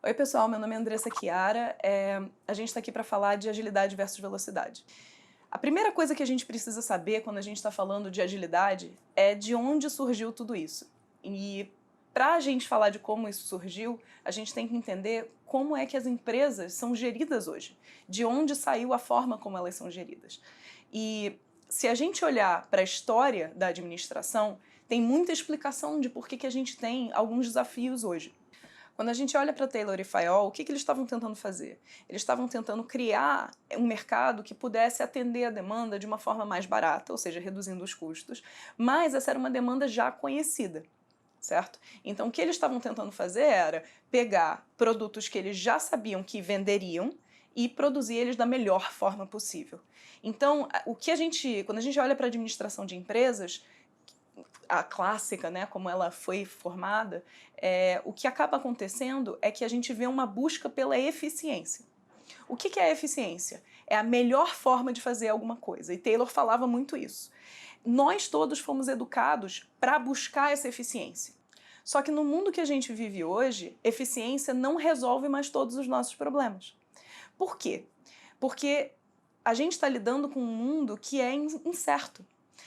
Oi pessoal, meu nome é Andressa Chiara, a gente está aqui para falar de agilidade versus velocidade. A primeira coisa que a gente precisa saber quando a gente está falando de agilidade é de onde surgiu tudo isso. E para a gente falar de como isso surgiu, a gente tem que entender como é que as empresas são geridas hoje, de onde saiu a forma como elas são geridas. E se a gente olhar para a história da administração, tem muita explicação de por que a gente tem alguns desafios hoje. Quando a gente olha para Taylor e Fayol, o que eles estavam tentando fazer? Eles estavam tentando criar um mercado que pudesse atender a demanda de uma forma mais barata, ou seja, reduzindo os custos, mas essa era uma demanda já conhecida, certo? Então o que eles estavam tentando fazer era pegar produtos que eles já sabiam que venderiam e produzir eles da melhor forma possível. Então, quando a gente olha para a administração de empresas, a clássica, né, como ela foi formada, o que acaba acontecendo é que a gente vê uma busca pela eficiência. O que é a eficiência? É a melhor forma de fazer alguma coisa, e Taylor falava muito isso. Nós todos fomos educados para buscar essa eficiência. Só que no mundo que a gente vive hoje, eficiência não resolve mais todos os nossos problemas. Por quê? Porque a gente está lidando com um mundo que é incerto.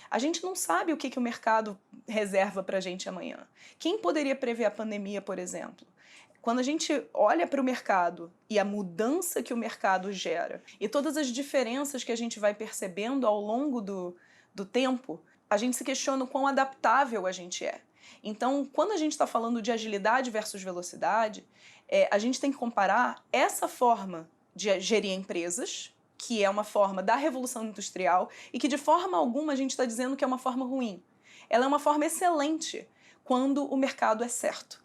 A gente não sabe o que o mercado reserva para a gente amanhã. Quem poderia prever a pandemia, por exemplo? Quando a gente olha para o mercado e a mudança que o mercado gera e todas as diferenças que a gente vai percebendo ao longo do tempo, a gente se questiona o quão adaptável a gente é. Então, quando a gente está falando de agilidade versus velocidade, a gente tem que comparar essa forma de gerir empresas, que é uma forma da Revolução Industrial e que de forma alguma a gente está dizendo que é uma forma ruim. Ela é uma forma excelente quando o mercado é certo.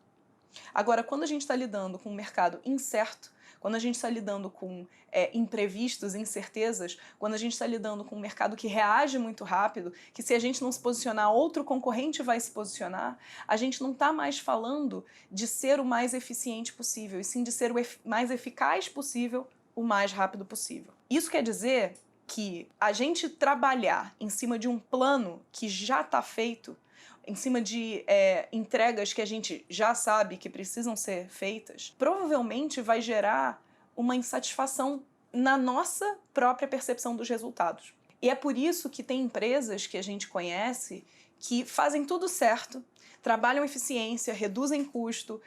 Agora, quando a gente está lidando com um mercado incerto, quando a gente está lidando com imprevistos, incertezas, quando a gente está lidando com um mercado que reage muito rápido, que se a gente não se posicionar, outro concorrente vai se posicionar, a gente não está mais falando de ser o mais eficiente possível, e sim de ser o mais eficaz possível, o mais rápido possível. Isso quer dizer que a gente trabalhar em cima de um plano que já está feito, em cima de entregas que a gente já sabe que precisam ser feitas, provavelmente vai gerar uma insatisfação na nossa própria percepção dos resultados. E é por isso que tem empresas que a gente conhece que fazem tudo certo, trabalham eficiência, reduzem custo,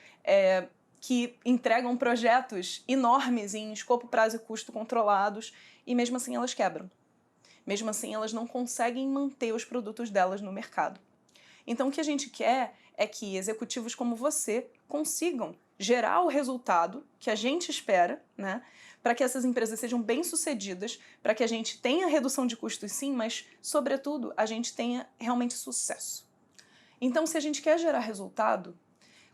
que entregam projetos enormes em escopo, prazo e custo controlados, e mesmo assim elas quebram. Mesmo assim elas não conseguem manter os produtos delas no mercado. Então o que a gente quer é que executivos como você consigam gerar o resultado que a gente espera, né, para que essas empresas sejam bem-sucedidas, para que a gente tenha redução de custos sim, mas, sobretudo, a gente tenha realmente sucesso. Então, se a gente quer gerar resultado,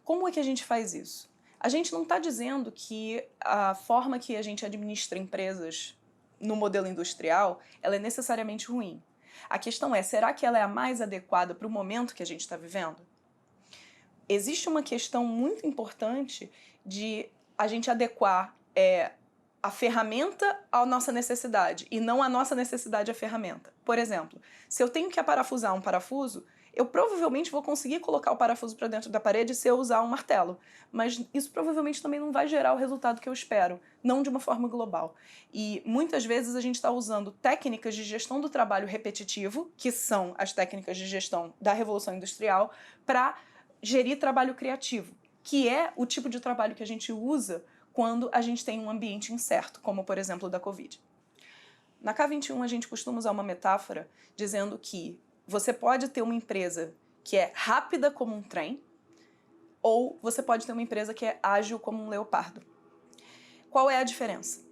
como é que a gente faz isso? A gente não está dizendo que a forma que a gente administra empresas no modelo industrial, ela é necessariamente ruim. A questão é, será que ela é a mais adequada para o momento que a gente está vivendo? Existe uma questão muito importante de a gente adequar a ferramenta à nossa necessidade e não a nossa necessidade à ferramenta. Por exemplo, se eu tenho que aparafusar um parafuso, eu provavelmente vou conseguir colocar o parafuso para dentro da parede se eu usar um martelo, mas isso provavelmente também não vai gerar o resultado que eu espero, não de uma forma global. E muitas vezes a gente está usando técnicas de gestão do trabalho repetitivo, que são as técnicas de gestão da Revolução Industrial, para gerir trabalho criativo, que é o tipo de trabalho que a gente usa quando a gente tem um ambiente incerto, como por exemplo o da Covid. Na K21 a gente costuma usar uma metáfora dizendo que você pode ter uma empresa que é rápida como um trem, ou você pode ter uma empresa que é ágil como um leopardo. Qual é a diferença?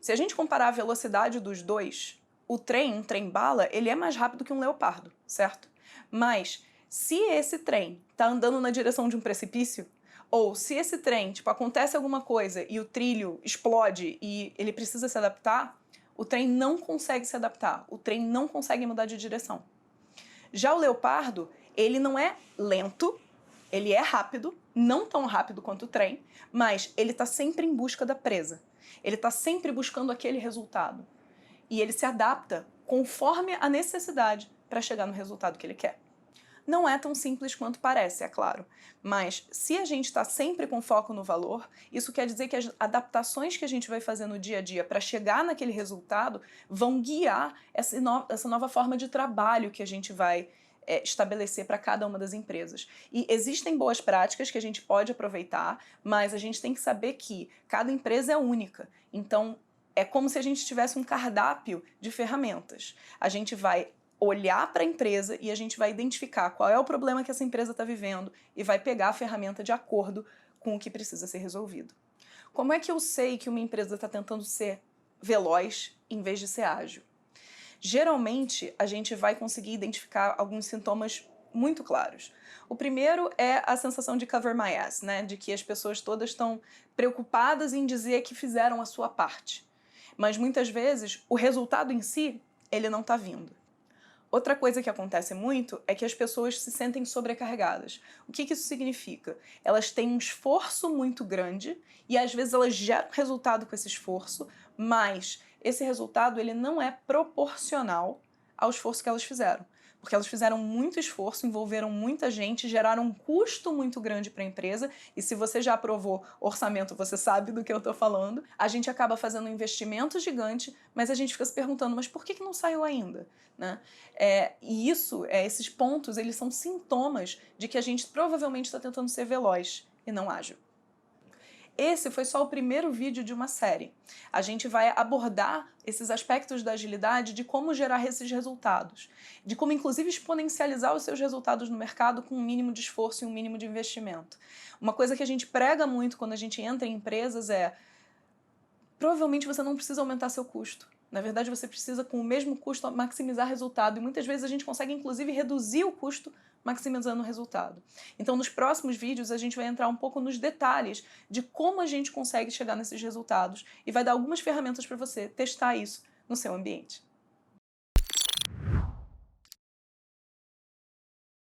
Se a gente comparar a velocidade dos dois, um trem-bala, ele é mais rápido que um leopardo, certo? Mas se esse trem está andando na direção de um precipício, ou se esse trem, acontece alguma coisa e o trilho explode e ele precisa se adaptar, o trem não consegue se adaptar, o trem não consegue mudar de direção. Já o leopardo, ele não é lento, ele é rápido, não tão rápido quanto o trem, mas ele está sempre em busca da presa. Ele está sempre buscando aquele resultado. E ele se adapta conforme a necessidade para chegar no resultado que ele quer. Não é tão simples quanto parece, é claro. Mas se a gente está sempre com foco no valor, isso quer dizer que as adaptações que a gente vai fazer no dia a dia para chegar naquele resultado vão guiar essa nova forma de trabalho que a gente vai estabelecer para cada uma das empresas. E existem boas práticas que a gente pode aproveitar, mas a gente tem que saber que cada empresa é única. Então, é como se a gente tivesse um cardápio de ferramentas. A gente vai olhar para a empresa e a gente vai identificar qual é o problema que essa empresa está vivendo e vai pegar a ferramenta de acordo com o que precisa ser resolvido. Como é que eu sei que uma empresa está tentando ser veloz em vez de ser ágil? Geralmente, a gente vai conseguir identificar alguns sintomas muito claros. O primeiro é a sensação de cover my ass, né? De que as pessoas todas estão preocupadas em dizer que fizeram a sua parte. Mas muitas vezes, o resultado em si, ele não está vindo. Outra coisa que acontece muito é que as pessoas se sentem sobrecarregadas. O que isso significa? Elas têm um esforço muito grande e às vezes elas geram resultado com esse esforço, mas esse resultado ele não é proporcional ao esforço que elas fizeram. Porque elas fizeram muito esforço, envolveram muita gente, geraram um custo muito grande para a empresa, e se você já aprovou orçamento, você sabe do que eu estou falando. A gente acaba fazendo um investimento gigante, mas a gente fica se perguntando, mas por que não saiu ainda? Né? E esses pontos, eles são sintomas de que a gente provavelmente está tentando ser veloz e não ágil. Esse foi só o primeiro vídeo de uma série. A gente vai abordar esses aspectos da agilidade, de como gerar esses resultados, de como inclusive exponencializar os seus resultados no mercado com um mínimo de esforço e um mínimo de investimento. Uma coisa que a gente prega muito quando a gente entra em empresas é: provavelmente você não precisa aumentar seu custo. Na verdade, você precisa, com o mesmo custo, maximizar resultado. E muitas vezes a gente consegue, inclusive, reduzir o custo maximizando o resultado. Então, nos próximos vídeos, a gente vai entrar um pouco nos detalhes de como a gente consegue chegar nesses resultados e vai dar algumas ferramentas para você testar isso no seu ambiente.